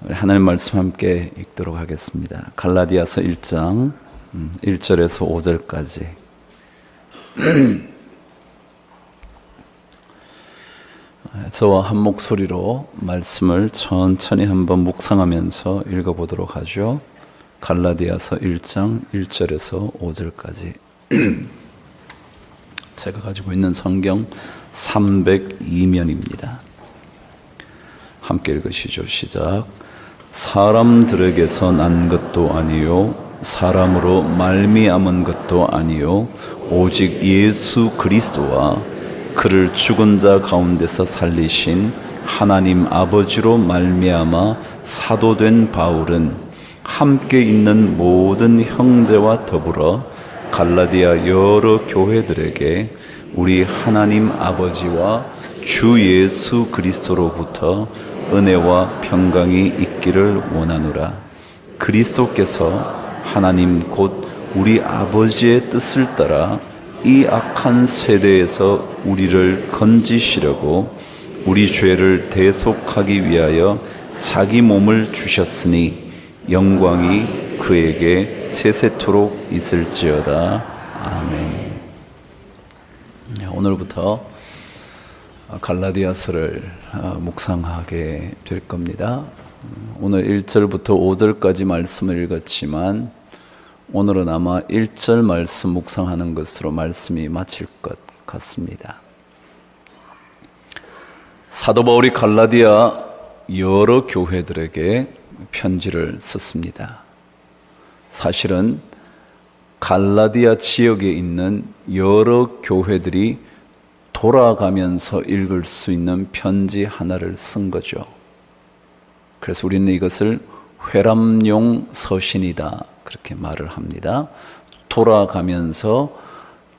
하나님 말씀 함께 읽도록 하겠습니다. 갈라디아서 1장 1절에서 5절까지. 저와 한 목소리로 말씀을 천천히 한번 묵상하면서 읽어보도록 하죠. 갈라디아서 1장 1절에서 5절까지. 제가 가지고 있는 성경 302면입니다. 함께 읽으시죠. 시작. 사람들에게서 난 것도 아니요 사람으로 말미암은 것도 아니요 오직 예수 그리스도와 그를 죽은 자 가운데서 살리신 하나님 아버지로 말미암아 사도된 바울은 함께 있는 모든 형제와 더불어 갈라디아 여러 교회들에게 우리 하나님 아버지와 주 예수 그리스도로부터 은혜와 평강이 있기를 원하노라. 그리스도께서 하나님 곧 우리 아버지의 뜻을 따라 이 악한 세대에서 우리를 건지시려고 우리 죄를 대속하기 위하여 자기 몸을 주셨으니 영광이 그에게 세세토록 있을지어다. 아멘. 오늘부터 갈라디아서를 묵상하게 될 겁니다. 오늘 1절부터 5절까지 말씀을 읽었지만 오늘은 아마 1절 말씀 묵상하는 것으로 말씀이 마칠 것 같습니다. 사도 바울이 갈라디아 여러 교회들에게 편지를 썼습니다. 사실은 갈라디아 지역에 있는 여러 교회들이 돌아가면서 읽을 수 있는 편지 하나를 쓴 거죠. 그래서 우리는 이것을 회람용 서신이다 그렇게 말을 합니다. 돌아가면서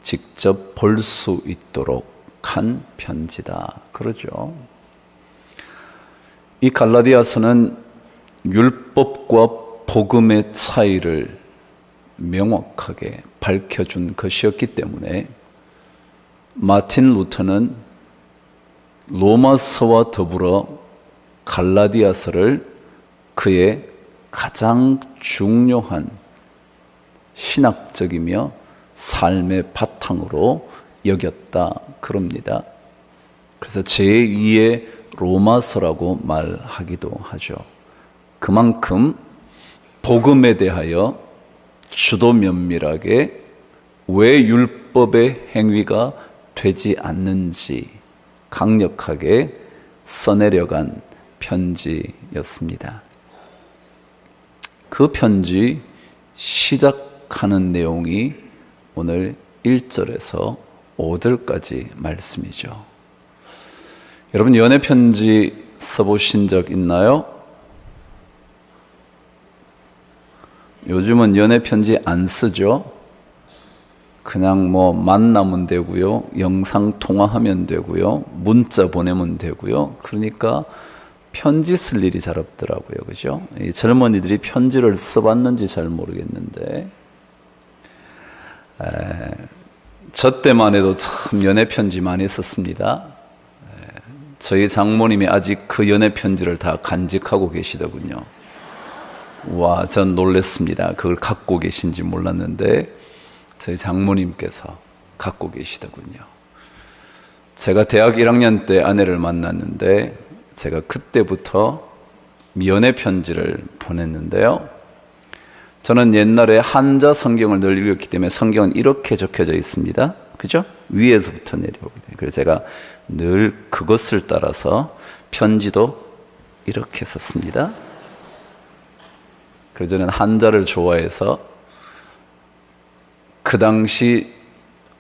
직접 볼 수 있도록 한 편지다 그러죠. 이 갈라디아서는 율법과 복음의 차이를 명확하게 밝혀준 것이었기 때문에 마틴 루터는 로마서와 더불어 갈라디아서를 그의 가장 중요한 신학적이며 삶의 바탕으로 여겼다 그럽니다. 그래서 제2의 로마서라고 말하기도 하죠. 그만큼 복음에 대하여 주도 면밀하게 왜 율법의 행위가 되지 않는지 강력하게 써내려간 편지였습니다. 그 편지 시작하는 내용이 오늘 1절에서 5절까지 말씀이죠. 여러분 연애 편지 써보신 적 있나요? 요즘은 연애 편지 안 쓰죠? 그냥 만나면 되고요, 영상 통화하면 되고요, 문자 보내면 되고요. 그러니까 편지 쓸 일이 잘 없더라고요, 그죠? 이 젊은이들이 편지를 써봤는지 잘 모르겠는데, 저 때만 해도 참 연애 편지 많이 썼습니다. 저희 장모님이 아직 그 연애 편지를 다 간직하고 계시더군요. 와, 전 놀랐습니다. 그걸 갖고 계신지 몰랐는데 저희 장모님께서 갖고 계시더군요. 제가 대학 1학년 때 아내를 만났는데 제가 그때부터 연애 편지를 보냈는데요. 저는 옛날에 한자 성경을 늘 읽었기 때문에 성경은 이렇게 적혀져 있습니다. 그죠? 위에서부터 내려오거든요. 그래서 제가 늘 그것을 따라서 편지도 이렇게 썼습니다. 그래서 저는 한자를 좋아해서 그 당시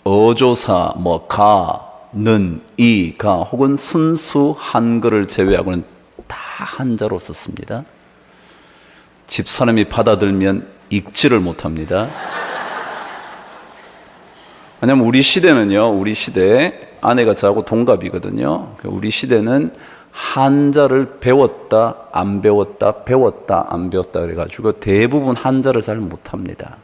어조사, 가, 는, 이, 가 혹은 순수 한글을 제외하고는 다 한자로 썼습니다. 집사람이 받아들면 읽지를 못합니다. 왜냐하면 우리 시대는요, 우리 시대에 아내가 저하고 동갑이거든요. 우리 시대는 한자를 배웠다, 안 배웠다, 배웠다, 안 배웠다 그래가지고 대부분 한자를 잘 못합니다.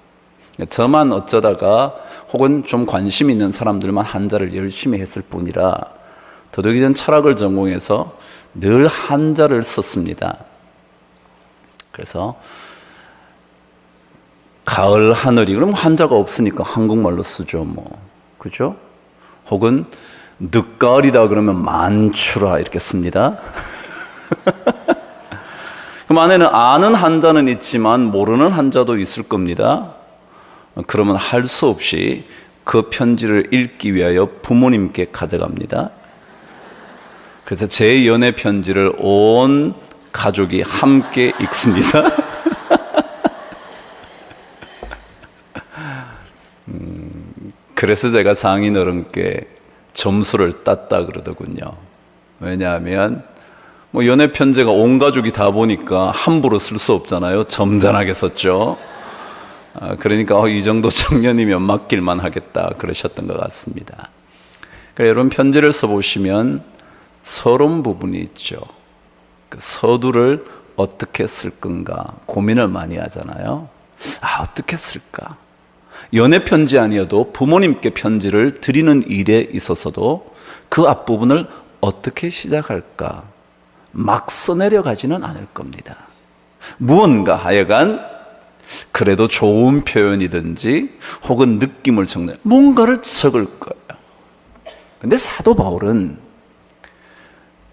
저만 어쩌다가 혹은 좀 관심 있는 사람들만 한자를 열심히 했을 뿐이라 도덕이전 철학을 전공해서 늘 한자를 썼습니다. 그래서 가을 하늘이, 그럼 한자가 없으니까 한국말로 쓰죠, 뭐. 그죠? 혹은 늦가을이다 그러면 만추라 이렇게 씁니다. 그럼 안에는 아는 한자는 있지만 모르는 한자도 있을 겁니다. 그러면 할 수 없이 그 편지를 읽기 위하여 부모님께 가져갑니다. 그래서 제 연애 편지를 온 가족이 함께 읽습니다. 그래서 제가 장인어른께 점수를 땄다 그러더군요. 왜냐하면 뭐 연애 편지가 온 가족이 다 보니까 함부로 쓸 수 없잖아요. 점잖하게 썼죠. 그러니까 이 정도 청년이면 맡길만 하겠다 그러셨던 것 같습니다. 그러니까 여러분 편지를 써보시면 서러운 부분이 있죠. 그 서두를 어떻게 쓸 건가 고민을 많이 하잖아요. 어떻게 쓸까? 연애 편지 아니어도 부모님께 편지를 드리는 일에 있어서도 그 앞부분을 어떻게 시작할까 막 써내려가지는 않을 겁니다. 무언가 하여간 그래도 좋은 표현이든지 혹은 느낌을 적는 뭔가를 적을 거예요. 근데 사도 바울은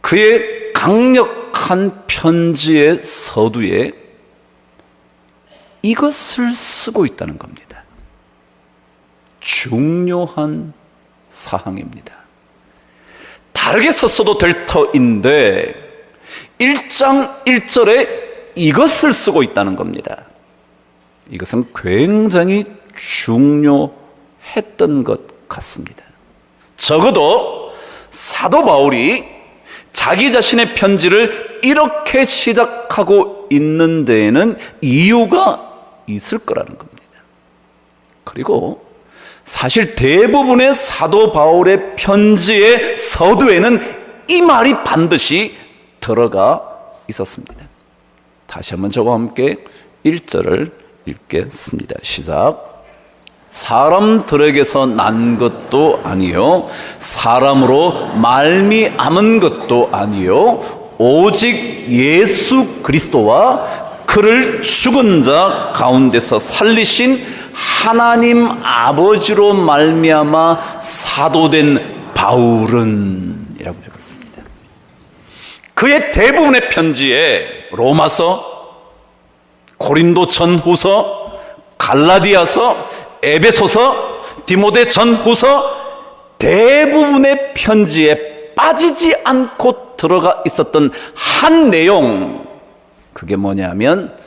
그의 강력한 편지의 서두에 이것을 쓰고 있다는 겁니다. 중요한 사항입니다. 다르게 썼어도 될 터인데 1장 1절에 이것을 쓰고 있다는 겁니다. 이것은 굉장히 중요했던 것 같습니다. 적어도 사도 바울이 자기 자신의 편지를 이렇게 시작하고 있는 데에는 이유가 있을 거라는 겁니다. 그리고 사실 대부분의 사도 바울의 편지의 서두에는 이 말이 반드시 들어가 있었습니다. 다시 한번 저와 함께 1절을 읽겠습니다. 시작. 사람들에게서 난 것도 아니요 사람으로 말미암은 것도 아니요 오직 예수 그리스도와 그를 죽은 자 가운데서 살리신 하나님 아버지로 말미암아 사도된 바울은 이라고 적었습니다. 그의 대부분의 편지에 로마서, 고린도 전후서, 갈라디아서, 에베소서, 디모데 전후서 대부분의 편지에 빠지지 않고 들어가 있었던 한 내용, 그게 뭐냐면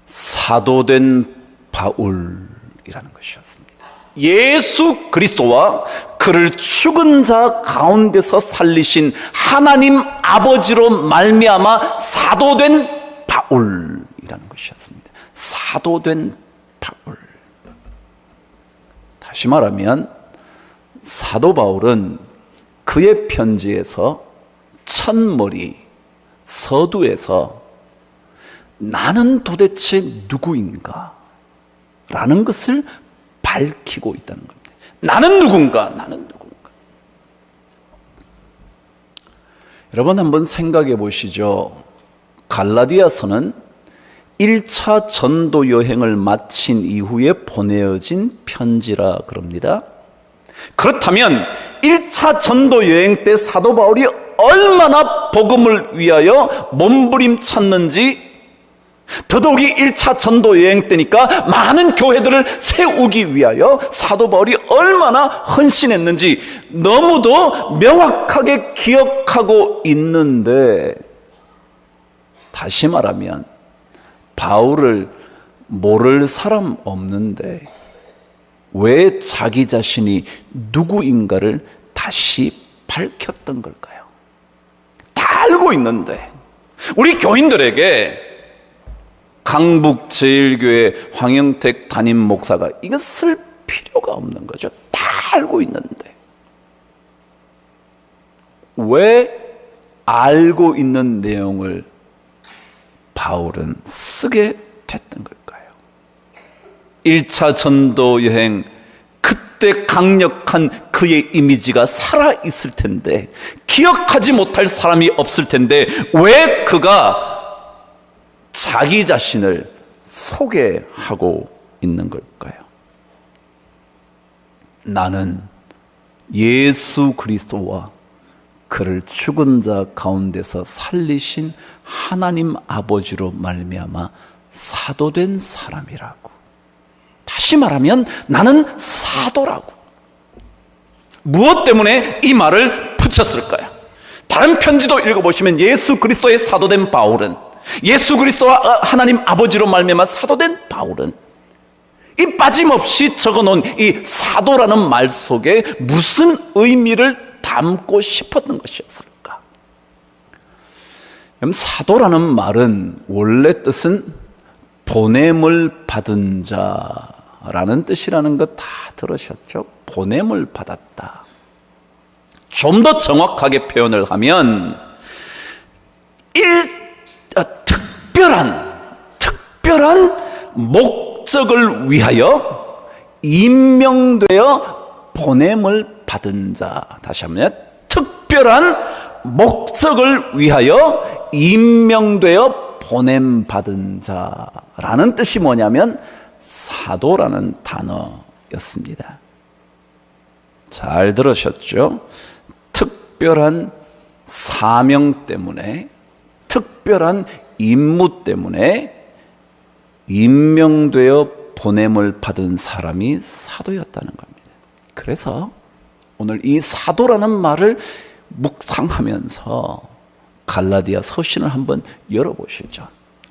사도된 바울이라는 것이었습니다. 예수 그리스도와 그를 죽은 자 가운데서 살리신 하나님 아버지로 말미암아 사도된 바울이라는 것이었습니다. 사도된 바울. 다시 말하면 사도 바울은 그의 편지에서 첫머리 서두에서 나는 도대체 누구인가? 라는 것을 밝히고 있다는 겁니다. 나는 누군가? 나는 누군가? 여러분 한번 생각해 보시죠. 갈라디아서는 1차 전도 여행을 마친 이후에 보내어진 편지라 그럽니다. 그렇다면 1차 전도 여행 때 사도 바울이 얼마나 복음을 위하여 몸부림쳤는지, 더더욱이 1차 전도 여행 때니까 많은 교회들을 세우기 위하여 사도 바울이 얼마나 헌신했는지 너무도 명확하게 기억하고 있는데, 다시 말하면 바울을 모를 사람 없는데 왜 자기 자신이 누구인가를 다시 밝혔던 걸까요? 다 알고 있는데. 우리 교인들에게 강북제일교회 황영택 담임 목사가 이거 쓸 필요가 없는 거죠. 다 알고 있는데 왜 알고 있는 내용을 바울은 쓰게 됐던 걸까요? 1차 전도 여행 그때 강력한 그의 이미지가 살아있을 텐데, 기억하지 못할 사람이 없을 텐데 왜 그가 자기 자신을 소개하고 있는 걸까요? 나는 예수 그리스도와 그를 죽은 자 가운데서 살리신 하나님 아버지로 말미암아 사도된 사람이라고. 다시 말하면 나는 사도라고. 무엇 때문에 이 말을 붙였을까요? 다른 편지도 읽어보시면 예수 그리스도의 사도된 바울은, 예수 그리스도와 하나님 아버지로 말미암아 사도된 바울은 이 빠짐없이 적어놓은 이 사도라는 말 속에 무슨 의미를 담고 싶었던 것이었을까? 사도라는 말은 원래 뜻은 보냄을 받은 자라는 뜻이라는 거 다 들으셨죠? 보냄을 받았다. 좀 더 정확하게 표현을 하면 특별한 목적을 위하여 임명되어 보냄을 받은 자. 다시 한번, 특별한 목적을 위하여 임명되어 보냄받은 자라는 뜻이 뭐냐면 사도라는 단어였습니다. 잘 들으셨죠? 특별한 사명 때문에, 특별한 임무 때문에 임명되어 보냄을 받은 사람이 사도였다는 겁니다. 그래서 오늘 이 사도라는 말을 묵상하면서 갈라디아 서신을 한번 열어보시죠.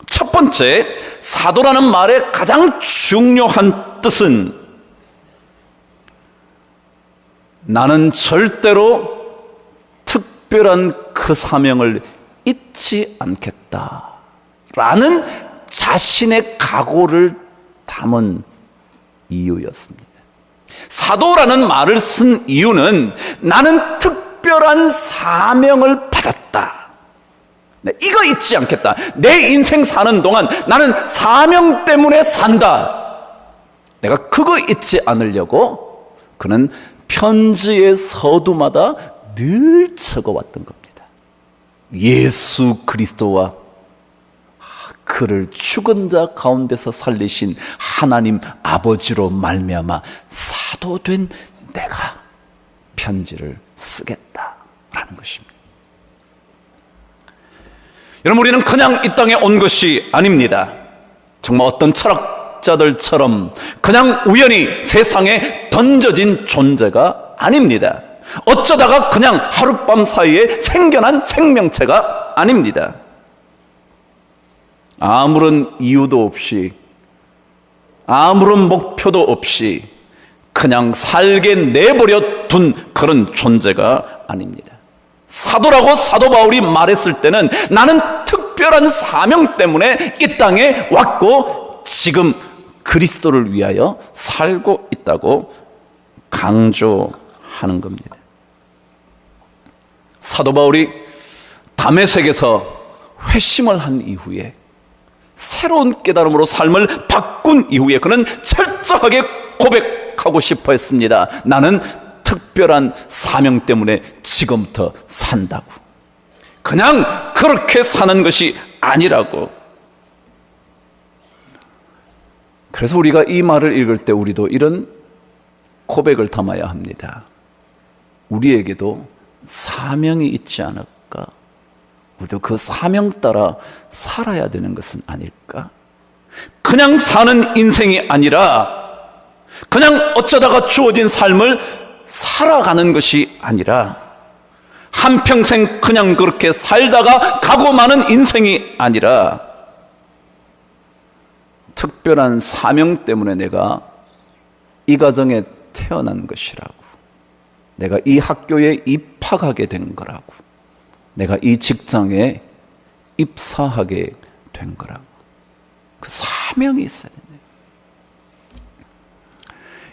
첫 번째, 사도라는 말의 가장 중요한 뜻은 나는 절대로 특별한 그 사명을 잊지 않겠다라는 자신의 각오를 담은 이유였습니다. 사도라는 말을 쓴 이유는 나는 특별한 사명을 받았다. 이거 잊지 않겠다. 내 인생 사는 동안 나는 사명 때문에 산다. 내가 그거 잊지 않으려고 그는 편지의 서두마다 늘 적어왔던 겁니다. 예수 그리스도와 그를 죽은 자 가운데서 살리신 하나님 아버지로 말미암아 사도된 내가 편지를 쓰겠다라는 것입니다. 여러분, 우리는 그냥 이 땅에 온 것이 아닙니다. 정말 어떤 철학자들처럼 그냥 우연히 세상에 던져진 존재가 아닙니다. 어쩌다가 그냥 하룻밤 사이에 생겨난 생명체가 아닙니다. 아무런 이유도 없이, 아무런 목표도 없이 그냥 살게 내버려 둔 그런 존재가 아닙니다. 사도라고 사도 바울이 말했을 때는 나는 특별한 사명 때문에 이 땅에 왔고 지금 그리스도를 위하여 살고 있다고 강조하는 겁니다. 사도 바울이 다메섹에서 회심을 한 이후에, 새로운 깨달음으로 삶을 바꾼 이후에 그는 철저하게 고백하고 싶어 했습니다. 나는 특별한 사명 때문에 지금부터 산다고. 그냥 그렇게 사는 것이 아니라고. 그래서 우리가 이 말을 읽을 때 우리도 이런 고백을 담아야 합니다. 우리에게도 사명이 있지 않을까? 우리도 그 사명 따라 살아야 되는 것은 아닐까? 그냥 사는 인생이 아니라, 그냥 어쩌다가 주어진 삶을 살아가는 것이 아니라, 한평생 그냥 그렇게 살다가 가고 마는 인생이 아니라, 특별한 사명 때문에 내가 이 가정에 태어난 것이라고, 내가 이 학교에 입학하게 된 거라고, 내가 이 직장에 입사하게 된 거라고. 그 사명이 있어야 되네.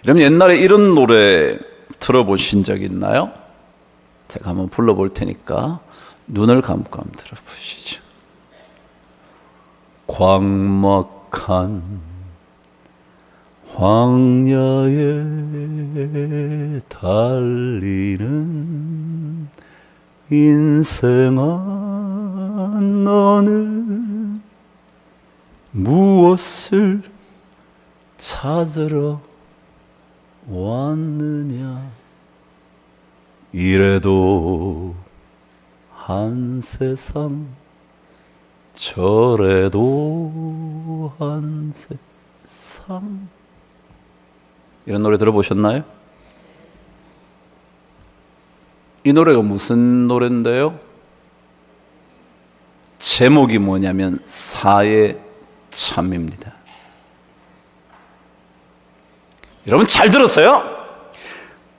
여러분, 옛날에 이런 노래 들어보신 적 있나요? 제가 한번 불러볼 테니까 눈을 감고 한번 들어보시죠. 광막한 황야에 달리는 인생아, 너는 무엇을 찾으러 왔느냐. 이래도 한 세상, 저래도 한 세상. 이런 노래 들어보셨나요? 이 노래가 무슨 노래인데요? 제목이 뭐냐면 사의 참입니다. 여러분 잘 들었어요?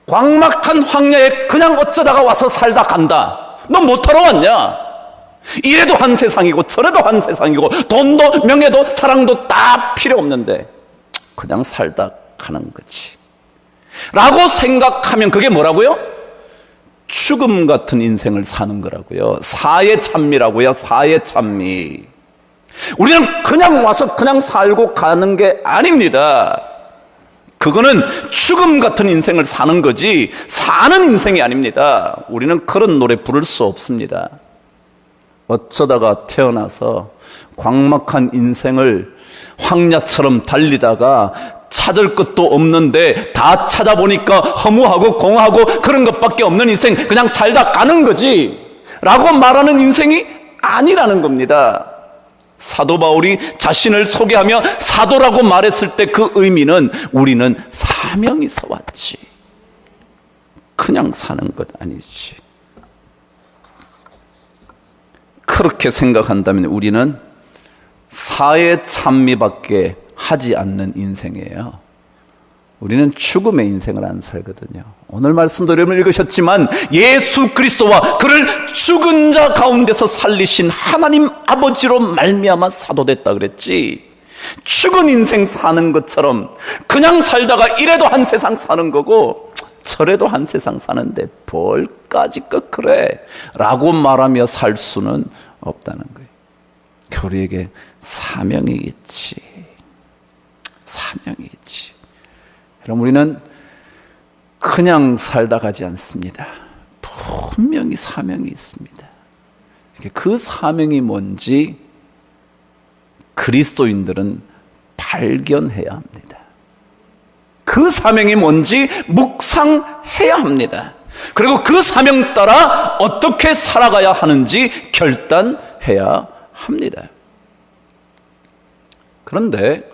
광막한 황야에 그냥 어쩌다가 와서 살다 간다. 너 못하러 왔냐? 이래도 한 세상이고 저래도 한 세상이고 돈도 명예도 사랑도 다 필요 없는데 그냥 살다 가는 거지 라고 생각하면 그게 뭐라고요? 죽음 같은 인생을 사는 거라고요. 사의 찬미라고요. 사의 찬미. 우리는 그냥 와서 그냥 살고 가는 게 아닙니다. 그거는 죽음 같은 인생을 사는 거지 사는 인생이 아닙니다. 우리는 그런 노래 부를 수 없습니다. 어쩌다가 태어나서 광막한 인생을 황야처럼 달리다가 찾을 것도 없는데 다 찾아보니까 허무하고 공하고 그런 것밖에 없는 인생, 그냥 살다 가는 거지 라고 말하는 인생이 아니라는 겁니다. 사도 바울이 자신을 소개하며 사도라고 말했을 때 그 의미는 우리는 사명이 있어 왔지 그냥 사는 것 아니지. 그렇게 생각한다면 우리는 사의 찬미밖에 하지 않는 인생이에요. 우리는 죽음의 인생을 안 살거든요. 오늘 말씀도 여러분 읽으셨지만 예수 그리스도와 그를 죽은 자 가운데서 살리신 하나님 아버지로 말미암아 사도됐다 그랬지. 죽은 인생 사는 것처럼 그냥 살다가 이래도 한 세상 사는 거고 저래도 한 세상 사는데 뭘까지 것 그래 라고 말하며 살 수는 없다는 거예요. 우리에게 사명이 있지. 사명이 있지. 여러분 우리는 그냥 살다 가지 않습니다. 분명히 사명이 있습니다. 그 사명이 뭔지 그리스도인들은 발견해야 합니다. 그 사명이 뭔지 묵상해야 합니다. 그리고 그 사명 따라 어떻게 살아가야 하는지 결단해야 합니다. 그런데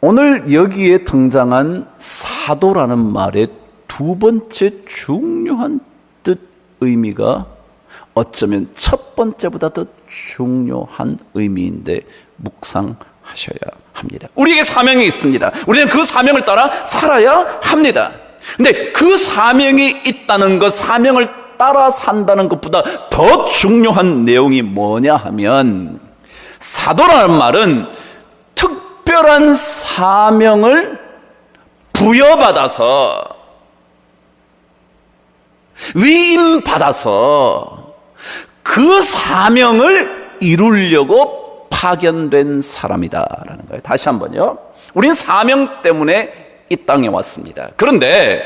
오늘 여기에 등장한 사도라는 말의 두 번째 중요한 뜻, 의미가 어쩌면 첫 번째보다 더 중요한 의미인데 묵상하셔야 합니다. 우리에게 사명이 있습니다. 우리는 그 사명을 따라 살아야 합니다. 근데 그 사명이 있다는 것, 사명을 따라 산다는 것보다 더 중요한 내용이 뭐냐 하면 사도라는 말은 특별한 사명을 부여받아서 위임받아서 그 사명을 이루려고 파견된 사람이다라는 거예요. 다시 한번요. 우린 사명 때문에 이 땅에 왔습니다. 그런데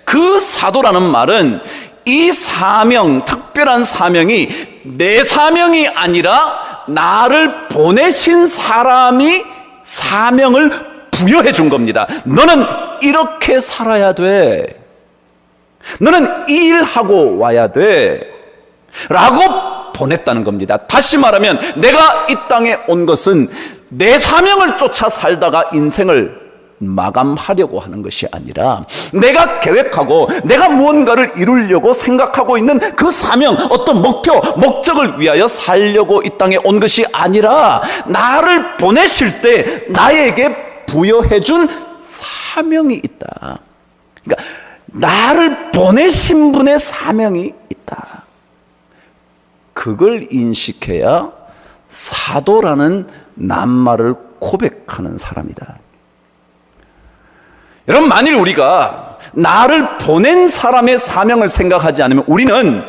그 사도라는 말은 이 사명, 특별한 사명이 내 사명이 아니라 나를 보내신 사람이 사명을 부여해 준 겁니다. 너는 이렇게 살아야 돼. 너는 이 일하고 와야 돼. 라고 보냈다는 겁니다. 다시 말하면 내가 이 땅에 온 것은 내 사명을 쫓아 살다가 인생을 마감하려고 하는 것이 아니라 내가 계획하고 내가 무언가를 이루려고 생각하고 있는 그 사명, 어떤 목표, 목적을 위하여 살려고 이 땅에 온 것이 아니라 나를 보내실 때 나에게 부여해 준 사명이 있다. 그러니까 나를 보내신 분의 사명이 있다. 그걸 인식해야 사도라는 낱말을 고백하는 사람이다. 여러분, 만일 우리가 나를 보낸 사람의 사명을 생각하지 않으면 우리는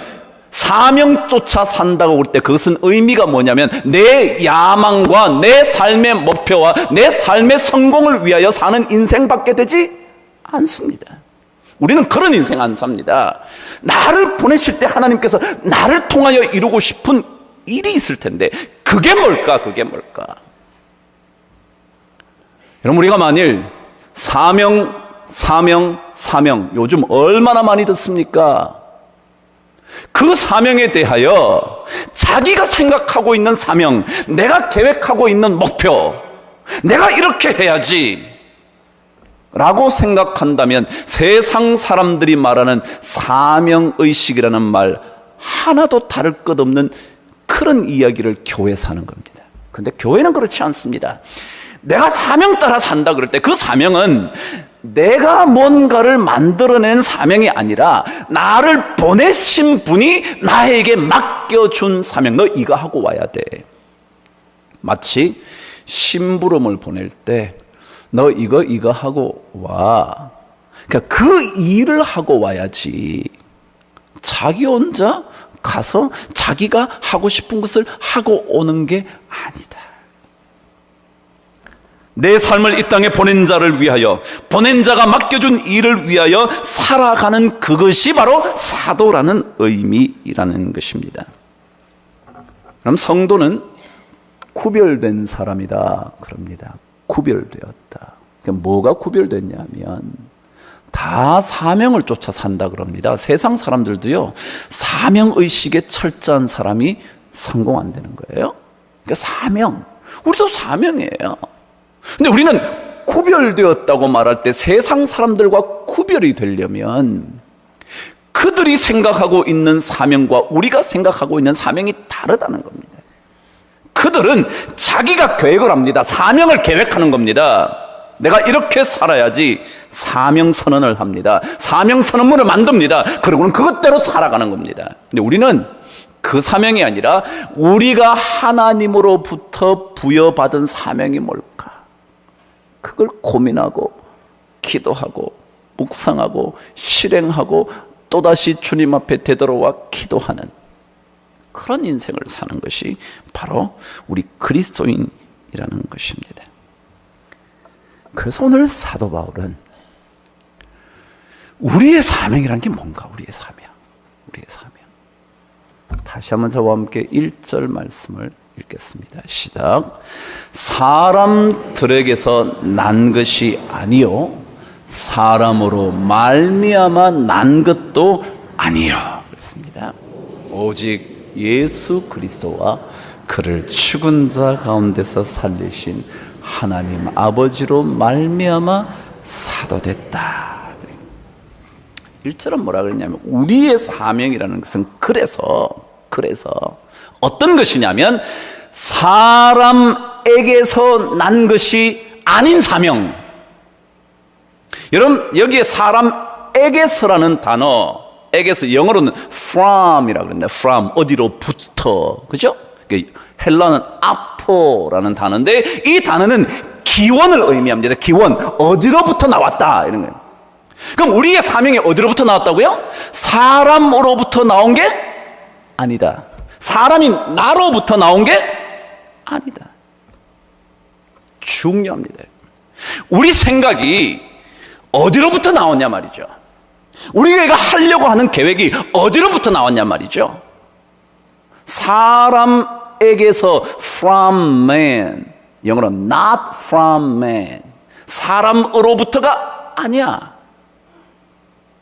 사명 쫓아 산다고 할 때 그것은 의미가 뭐냐면 내 야망과 내 삶의 목표와 내 삶의 성공을 위하여 사는 인생밖에 되지 않습니다. 우리는 그런 인생 안 삽니다. 나를 보내실 때 하나님께서 나를 통하여 이루고 싶은 일이 있을 텐데 그게 뭘까? 그게 뭘까? 여러분, 우리가 만일 사명 요즘 얼마나 많이 듣습니까? 그 사명에 대하여 자기가 생각하고 있는 사명, 내가 계획하고 있는 목표, 내가 이렇게 해야지 라고 생각한다면 세상 사람들이 말하는 사명의식이라는 말 하나도 다를 것 없는 그런 이야기를 교회에서 하는 겁니다. 그런데 교회는 그렇지 않습니다. 내가 사명 따라 산다 그럴 때 그 사명은 내가 뭔가를 만들어낸 사명이 아니라 나를 보내신 분이 나에게 맡겨준 사명. 너 이거 하고 와야 돼. 마치 심부름을 보낼 때 너 이거 하고 와. 그러니까 그 일을 하고 와야지. 자기 혼자 가서 자기가 하고 싶은 것을 하고 오는 게 아니다. 내 삶을 이 땅에 보낸 자를 위하여, 보낸 자가 맡겨준 일을 위하여 살아가는 그것이 바로 사도라는 의미라는 것입니다. 그럼 성도는 구별된 사람이다 그럽니다. 구별되었다. 그러니까 뭐가 구별됐냐면 다 사명을 쫓아 산다 그럽니다. 세상 사람들도요, 사명의식에 철저한 사람이 성공 안 되는 거예요. 그러니까 사명, 우리도 사명이에요. 근데 우리는 구별되었다고 말할 때 세상 사람들과 구별이 되려면 그들이 생각하고 있는 사명과 우리가 생각하고 있는 사명이 다르다는 겁니다. 그들은 자기가 계획을 합니다. 사명을 계획하는 겁니다. 내가 이렇게 살아야지 사명 선언을 합니다. 사명 선언문을 만듭니다. 그러고는 그것대로 살아가는 겁니다. 근데 우리는 그 사명이 아니라 우리가 하나님으로부터 부여받은 사명이 뭘까? 그걸 고민하고 기도하고 묵상하고 실행하고 또다시 주님 앞에 되돌아와 기도하는 그런 인생을 사는 것이 바로 우리 그리스도인이라는 것입니다. 그래서 오늘 사도 바울은 우리의 사명이라는 게 뭔가? 우리의 사명. 다시 한번 저와 함께 1절 말씀을 읽겠습니다. 시작. 사람들에게서 난 것이 아니요 사람으로 말미암아 난 것도 아니요. 그렇습니다. 오직 예수 그리스도와 그를 죽은 자 가운데서 살리신 하나님 아버지로 말미암아 사도됐다. 1절은 뭐라 그랬냐면 우리의 사명이라는 것은 그래서 어떤 것이냐면 사람에게서 난 것이 아닌 사명. 여러분 여기에 사람에게서라는 단어, 에게서 영어로는 from이라고 그랬는데 from 어디로부터, 그죠? 헬라는 아포라는 단어인데 이 단어는 기원을 의미합니다. 기원, 어디로부터 나왔다 이런 거예요. 그럼 우리의 사명이 어디로부터 나왔다고요? 사람으로부터 나온 게 아니다. 사람이 나로부터 나온 게 아니다. 중요합니다. 우리 생각이 어디로부터 나왔냐 말이죠. 우리가 하려고 하는 계획이 어디로부터 나왔냐 말이죠. 사람에게서 from man, 영어로 not from man, 사람으로부터가 아니야.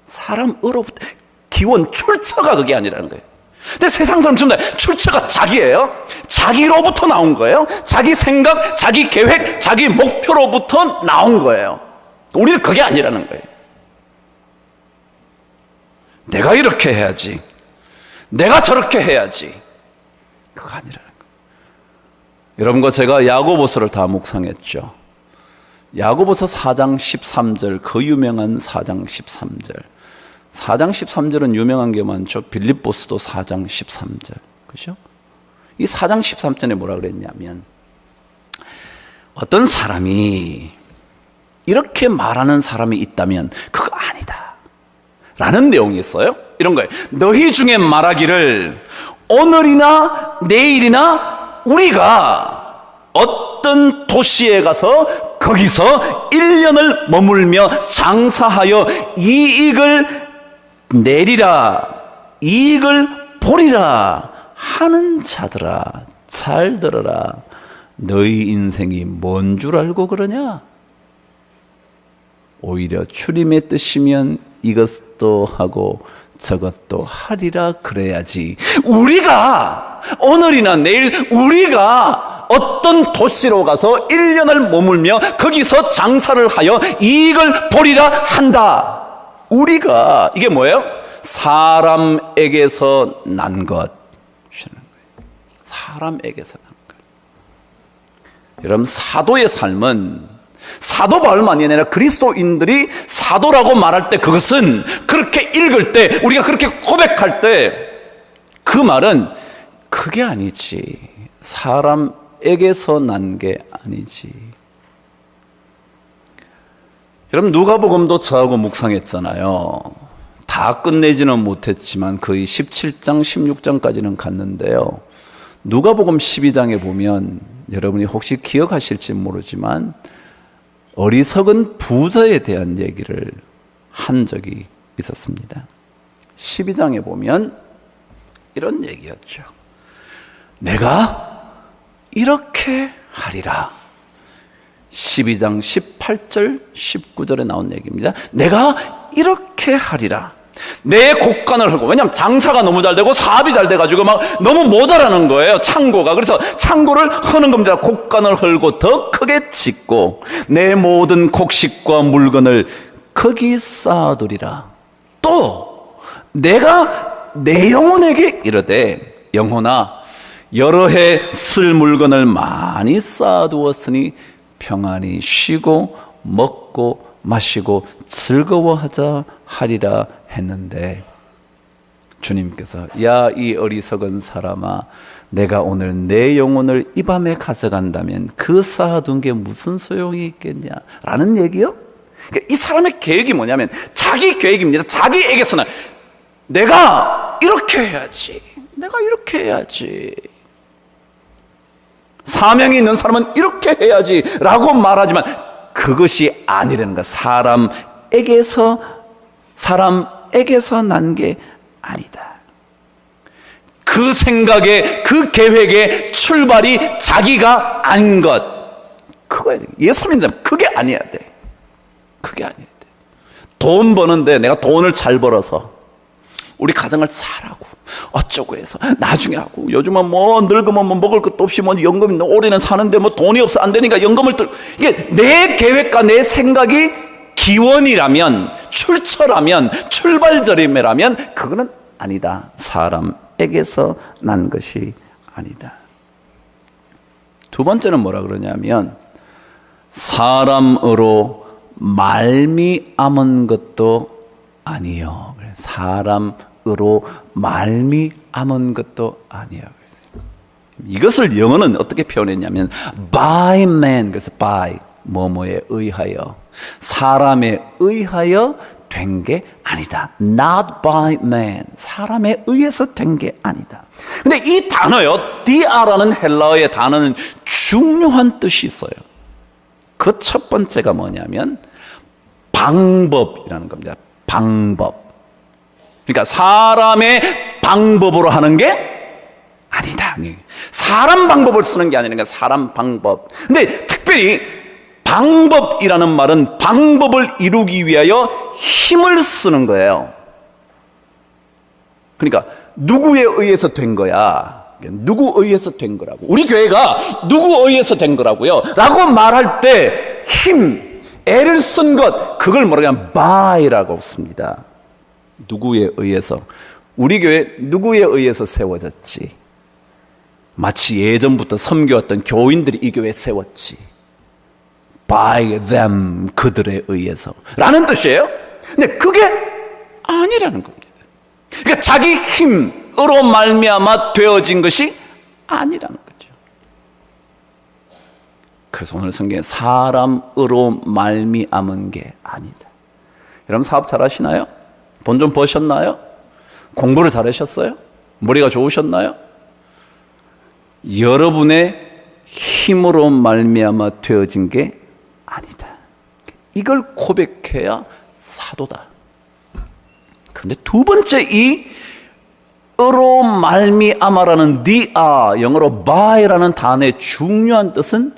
사람으로부터, 기원 출처가 그게 아니라는 거예요. 근데 세상 사람 전부 다 출처가 자기예요. 자기로부터 나온 거예요. 자기 생각, 자기 계획, 자기 목표로부터 나온 거예요. 우리는 그게 아니라는 거예요. 내가 이렇게 해야지, 내가 저렇게 해야지, 그거 아니라는 거예요. 여러분과 제가 야고보서를 다 묵상했죠. 야고보서 4장 13절, 그 유명한 4장 13절. 4장 13절은 유명한 게 많죠. 빌립보서도 4장 13절. 그죠? 이 4장 13절에 뭐라 그랬냐면 어떤 사람이 이렇게 말하는 사람이 있다면 그거 아니다 라는 내용이 있어요. 이런 거예요. 너희 중에 말하기를 오늘이나 내일이나 우리가 어떤 도시에 가서 거기서 1년을 머물며 장사하여 이익을 내리라, 이익을 보리라 하는 자들아, 잘 들어라. 너희 인생이 뭔 줄 알고 그러냐? 오히려 주님의 뜻이면 이것도 하고 저것도 하리라 그래야지. 우리가 오늘이나 내일 우리가 어떤 도시로 가서 1년을 머물며 거기서 장사를 하여 이익을 보리라 한다. 우리가 이게 뭐예요? 사람에게서 난 것. 사람에게서 난 것. 여러분, 사도의 삶은 사도 바울만이 아니라 그리스도인들이 사도라고 말할 때, 그것은 그렇게 읽을 때, 우리가 그렇게 고백할 때 그 말은 그게 아니지. 사람에게서 난 게 아니지. 여러분, 누가복음도 저하고 묵상했잖아요. 다 끝내지는 못했지만 거의 17장, 16장까지는 갔는데요. 누가복음 12장에 보면 여러분이 혹시 기억하실지 모르지만 어리석은 부자에 대한 얘기를 한 적이 있었습니다. 12장에 보면 이런 얘기였죠. 내가 이렇게 하리라. 12장 18절 19절에 나온 얘기입니다. 내가 이렇게 하리라. 내 곡간을 헐고, 왜냐하면 장사가 너무 잘 되고 사업이 잘 돼가지고 막 너무 모자라는 거예요, 창고가. 그래서 창고를 허는 겁니다. 곡간을 헐고 더 크게 짓고 내 모든 곡식과 물건을 거기 쌓아두리라. 또 내가 내 영혼에게 이르되, 영혼아, 여러 해 쓸 물건을 많이 쌓아두었으니 평안히 쉬고 먹고 마시고 즐거워하자 하리라 했는데, 주님께서 야, 이 어리석은 사람아, 내가 오늘 내 영혼을 이 밤에 가져간다면 그 쌓아둔 게 무슨 소용이 있겠냐 라는 얘기요. 그러니까 이 사람의 계획이 뭐냐면 자기 계획입니다. 자기에게서는 내가 이렇게 해야지, 내가 이렇게 해야지, 사명이 있는 사람은 이렇게 해야지 라고 말하지만 그것이 아니라는 거야. 사람에게서 난 게 아니다. 그 생각에, 그 계획의 출발이 자기가 아닌 것, 그거야. 예수 믿는 사람 그게 아니어야 돼. 그게 아니어야 돼. 돈 버는데 내가 돈을 잘 벌어서 우리 가정을 잘하고 어쩌고 해서 나중에 하고, 요즘은 뭐 늙으면 뭐 먹을 것도 없이 뭐 연금이 올해는 사는데 뭐 돈이 없어 안 되니까 연금을 이게 내 계획과 내 생각이 기원이라면, 출처라면, 출발점이라면 그거는 아니다. 사람에게서 난 것이 아니다. 두 번째는 뭐라 그러냐면 사람으로 말미암은 것도 아니요. 사람으로 말미암은 것도 아니요. 이것을 영어는 어떻게 표현했냐면 by man, 그래서 by 뭐뭐에 의하여, 사람에 의하여 된 게 아니다. Not by man, 사람에 의해서 된 게 아니다. 근데 이 단어요, 디아라는 헬라어의 단어는 중요한 뜻이 있어요. 그 첫 번째가 뭐냐면 방법이라는 겁니다. 방법. 그러니까 사람의 방법으로 하는 게 아니다. 사람 방법을 쓰는 게 아니라 사람 방법. 근데 특별히 방법이라는 말은 방법을 이루기 위하여 힘을 쓰는 거예요. 그러니까 누구에 의해서 된 거야? 누구 의해서 된 거라고? 우리 교회가 누구 의해서 된 거라고요? 라고 말할 때 힘, 애를 쓴 것, 그걸 뭐라고 하면 by라고 씁니다. 누구에 의해서. 우리 교회 누구에 의해서 세워졌지? 마치 예전부터 섬겨왔던 교인들이 이 교회에 세웠지. By them, 그들에 의해서 라는 뜻이에요. 근데 그게 아니라는 겁니다. 그러니까 자기 힘으로 말미암아 되어진 것이 아니라는 거죠. 그래서 오늘 성경에 사람으로 말미암은 게 아니다. 여러분 사업 잘하시나요? 돈 좀 버셨나요? 공부를 잘하셨어요? 머리가 좋으셨나요? 여러분의 힘으로 말미암아 되어진 게 아니다. 이걸 고백해야 사도다. 그런데 두 번째 이 으로 말미암아라는 디아, 영어로 by라는 단어의 중요한 뜻은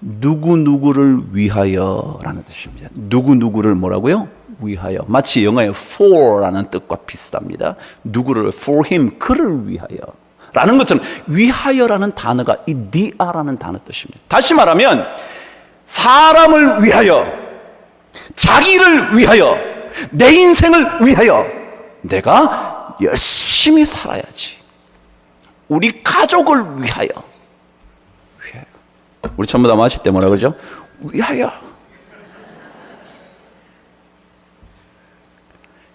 누구누구를 위하여라는 뜻입니다. 누구누구를 뭐라고요? 위하여. 마치 영어의 for라는 뜻과 비슷합니다. 누구를 for him, 그를 위하여 라는 것처럼 위하여라는 단어가 이 디아라는 단어 뜻입니다. 다시 말하면 사람을 위하여, 자기를 위하여, 내 인생을 위하여 내가 열심히 살아야지. 우리 가족을 위하여. 우리 전부 다 마실 때 뭐라 그러죠? 위하여.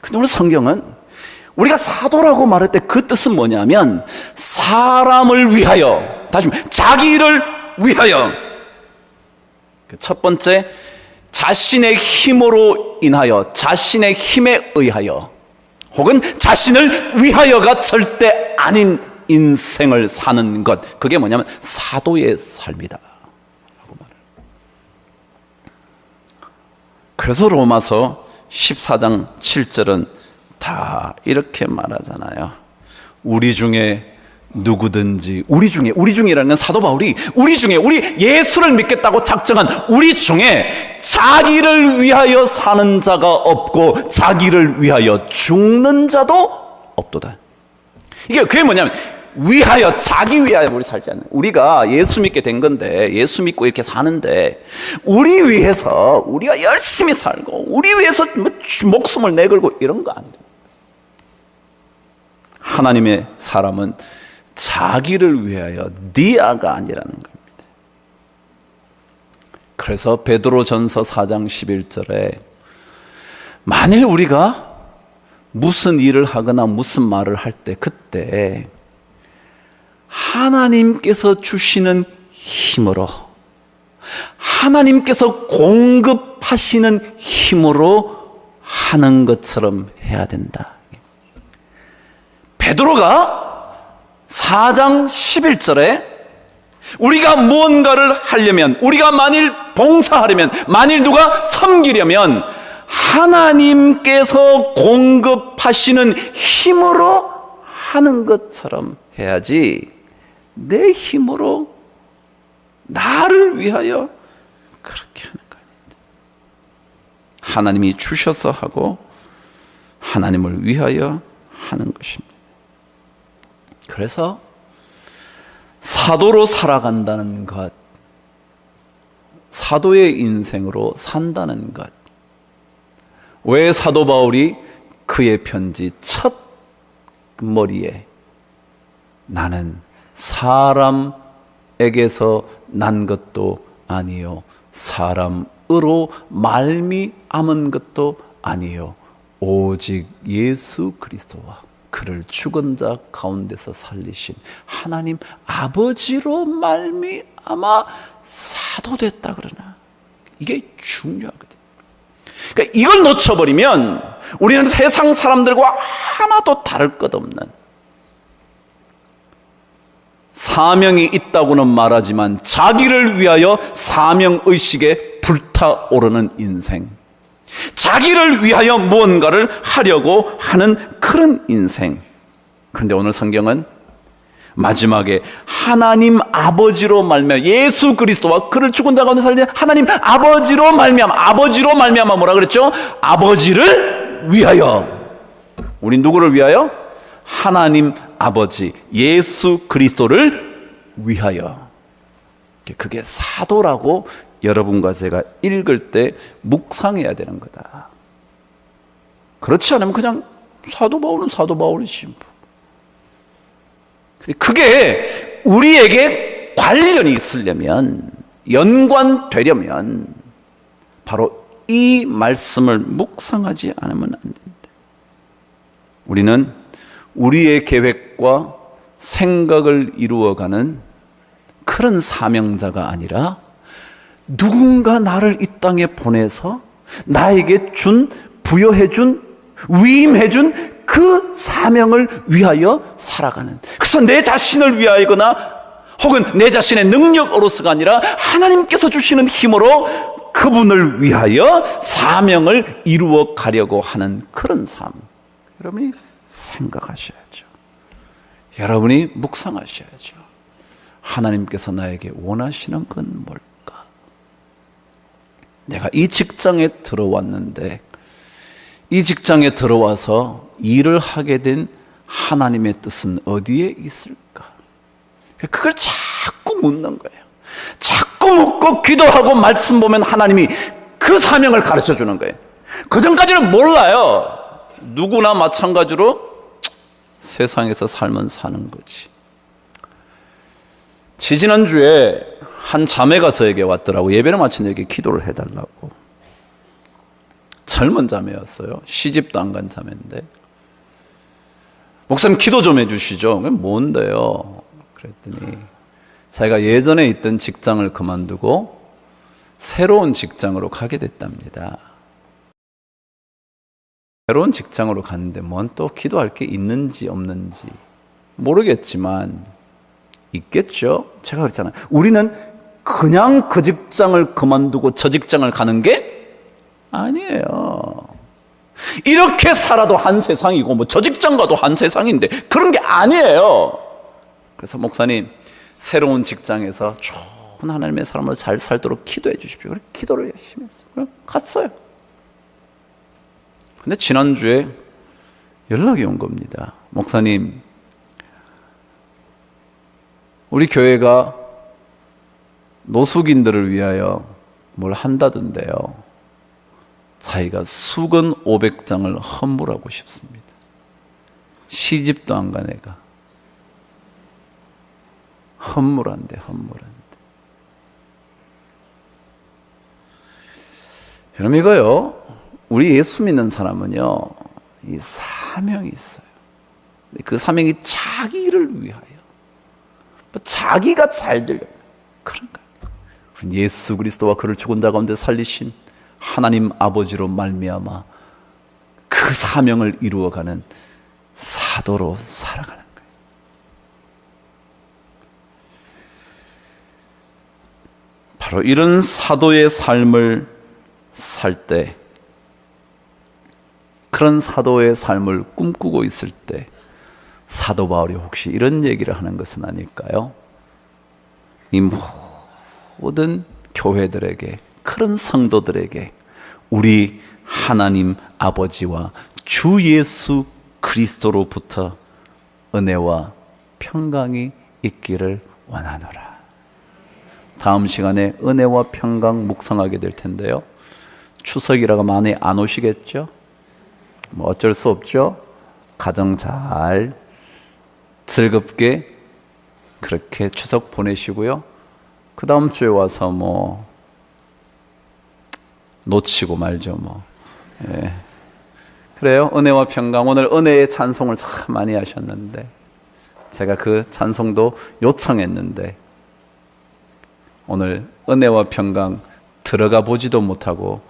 근데 오늘 성경은 우리가 사도라고 말할 때 그 뜻은 뭐냐면 사람을 위하여, 다시 말해 자기를 위하여. 첫 번째, 자신의 힘으로 인하여, 자신의 힘에 의하여, 혹은 자신을 위하여가 절대 아닌 인생을 사는 것, 그게 뭐냐면 사도의 삶이다 라고 말을. 그래서 로마서 14장 7절은 다 이렇게 말하잖아요. 우리 중에 누구든지, 우리 중이라는 건 사도 바울이 우리 중에, 우리 예수를 믿겠다고 작정한 우리 중에 자기를 위하여 사는 자가 없고 자기를 위하여 죽는 자도 없도다. 이게 그게 뭐냐면 위하여, 자기 위하여 우리 살지 않는, 우리가 예수 믿게 된 건데, 예수 믿고 이렇게 사는데 우리 위해서 우리가 열심히 살고 우리 위해서 목숨을 내걸고 이런 거 안 돼. 하나님의 사람은 자기를 위하여, 니아가 아니라는 겁니다. 그래서 베드로전서 4장 11절에 만일 우리가 무슨 일을 하거나 무슨 말을 할 때, 그때 하나님께서 주시는 힘으로, 하나님께서 공급하시는 힘으로 하는 것처럼 해야 된다. 베드로가 4장 11절에 우리가 무언가를 하려면, 우리가 만일 봉사하려면, 만일 누가 섬기려면 하나님께서 공급하시는 힘으로 하는 것처럼 해야지, 내 힘으로 나를 위하여 그렇게 하는 거 아닙니다. 하나님이 주셔서 하고 하나님을 위하여 하는 것입니다. 그래서 사도로 살아간다는 것, 사도의 인생으로 산다는 것, 왜 사도 바울이 그의 편지 첫 머리에 나는 사람에게서 난 것도 아니요 사람으로 말미암은 것도 아니요 오직 예수 그리스도와 그를 죽은 자 가운데서 살리신 하나님 아버지로 말미암아 사도됐다 그러나, 이게 중요하거든요. 그러니까 이걸 놓쳐버리면 우리는 세상 사람들과 하나도 다를 것 없는, 사명이 있다고는 말하지만 자기를 위하여 사명의식에 불타오르는 인생, 자기를 위하여 무언가를 하려고 하는 그런 인생. 그런데 오늘 성경은 마지막에 하나님 아버지로 말미암아, 예수 그리스도와 그를 죽은 자 가운데 살리는 하나님 아버지로 말미암아, 아버지로 말미암아 뭐라 그랬죠? 아버지를 위하여. 우리 누구를 위하여? 하나님 아버지 예수 그리스도를 위하여. 그게 사도라고 여러분과 제가 읽을 때 묵상해야 되는 거다. 그렇지 않으면 그냥 사도 바울은 사도 바울이지. 그게 우리에게 관련이 있으려면, 연관되려면 바로 이 말씀을 묵상하지 않으면 안 된다. 우리는 우리의 계획과 생각을 이루어가는 그런 사명자가 아니라 누군가 나를 이 땅에 보내서 나에게 부여해준, 위임해준 그 사명을 위하여 살아가는, 그래서 내 자신을 위하여거나 혹은 내 자신의 능력으로서가 아니라 하나님께서 주시는 힘으로 그분을 위하여 사명을 이루어 가려고 하는 그런 삶, 여러분이 생각하셔야죠. 여러분이 묵상하셔야죠. 하나님께서 나에게 원하시는 건 뭘까? 내가 이 직장에 들어왔는데 이 직장에 들어와서 일을 하게 된 하나님의 뜻은 어디에 있을까? 그걸 자꾸 묻는 거예요. 자꾸 묻고 기도하고 말씀 보면 하나님이 그 사명을 가르쳐 주는 거예요. 그 전까지는 몰라요. 누구나 마찬가지로 세상에서 삶은 사는 거지. 지지난주에 한 자매가 저에게 왔더라고. 예배를 마친 에게 기도를 해달라고. 젊은 자매였어요. 시집도 안 간 자매인데. 목사님 기도 좀 해주시죠. 그게 뭔데요? 그랬더니 자기가 예전에 있던 직장을 그만두고 새로운 직장으로 가게 됐답니다. 새로운 직장으로 갔는데 뭔 또 기도할 게 있는지 없는지 모르겠지만 있겠죠. 제가 그랬잖아요. 우리는 그냥 그 직장을 그만두고 저 직장을 가는 게 아니에요. 이렇게 살아도 한 세상이고 뭐 저 직장 가도 한 세상인데 그런 게 아니에요. 그래서 목사님 새로운 직장에서 좋은 하나님의 사람으로 잘 살도록 기도해 주십시오. 그래서 기도를 열심히 했어요. 그래서 갔어요. 근데 지난주에 연락이 온 겁니다. 목사님, 우리 교회가 노숙인들을 위하여 뭘 한다던데요. 자기가 수건 500장을 헌물하고 싶습니다. 시집도 안 간 애가 헌물한데. 여러분 이거요, 우리 예수 믿는 사람은요 이 사명이 있어요. 그 사명이 자기 일을 위하여, 자기가 잘 되려고 그런 거예요. 예수 그리스도와 그를 죽은 자 가운데 살리신 하나님 아버지로 말미암아 그 사명을 이루어가는 사도로 살아가는 거예요. 바로 이런 사도의 삶을 살 때, 그런 사도의 삶을 꿈꾸고 있을 때 사도 바울이 혹시 이런 얘기를 하는 것은 아닐까요? 이 모든 교회들에게, 그런 성도들에게 우리 하나님 아버지와 주 예수 그리스도로부터 은혜와 평강이 있기를 원하노라. 다음 시간에 은혜와 평강 묵상하게 될 텐데요. 추석이라고 많이 안 오시겠죠? 뭐 어쩔 수 없죠. 가정 잘 즐겁게 그렇게 추석 보내시고요. 그 다음 주에 와서 뭐 놓치고 말죠 뭐. 예. 그래요. 은혜와 평강, 오늘 은혜의 찬송을 참 많이 하셨는데 제가 그 찬송도 요청했는데 오늘 은혜와 평강 들어가 보지도 못하고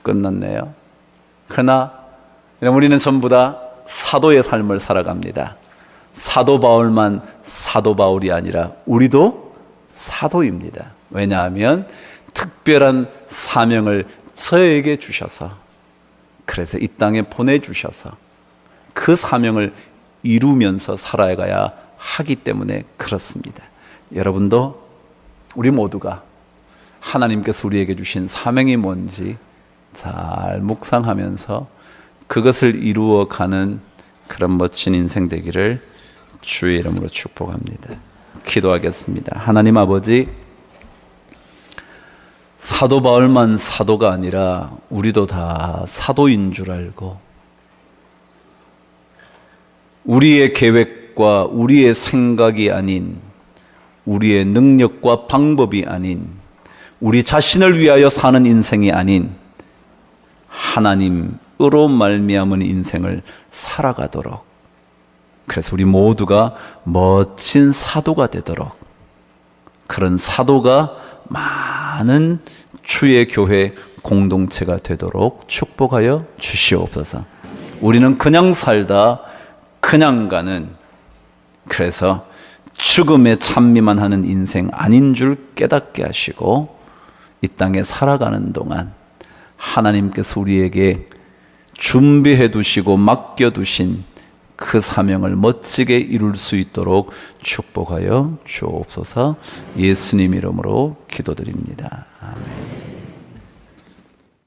끝났네요. 그러나 우리는 전부 다 사도의 삶을 살아갑니다. 사도 바울만 사도 바울이 아니라 우리도 사도입니다. 왜냐하면 특별한 사명을 저에게 주셔서, 그래서 이 땅에 보내주셔서 그 사명을 이루면서 살아가야 하기 때문에 그렇습니다. 여러분도, 우리 모두가 하나님께서 우리에게 주신 사명이 뭔지 잘 묵상하면서 그것을 이루어가는 그런 멋진 인생 되기를 주의 이름으로 축복합니다. 기도하겠습니다. 하나님 아버지, 사도 바울만 사도가 아니라 우리도 다 사도인 줄 알고 우리의 계획과 우리의 생각이 아닌, 우리의 능력과 방법이 아닌, 우리 자신을 위하여 사는 인생이 아닌 하나님으로 말미암은 인생을 살아가도록, 그래서 우리 모두가 멋진 사도가 되도록, 그런 사도가 많은 주의 교회 공동체가 되도록 축복하여 주시옵소서. 우리는 그냥 살다 그냥 가는, 그래서 죽음에 찬미만 하는 인생 아닌 줄 깨닫게 하시고 이 땅에 살아가는 동안 하나님께서 우리에게 준비해 두시고 맡겨 두신 그 사명을 멋지게 이룰 수 있도록 축복하여 주옵소서. 예수님 이름으로 기도드립니다. 아멘.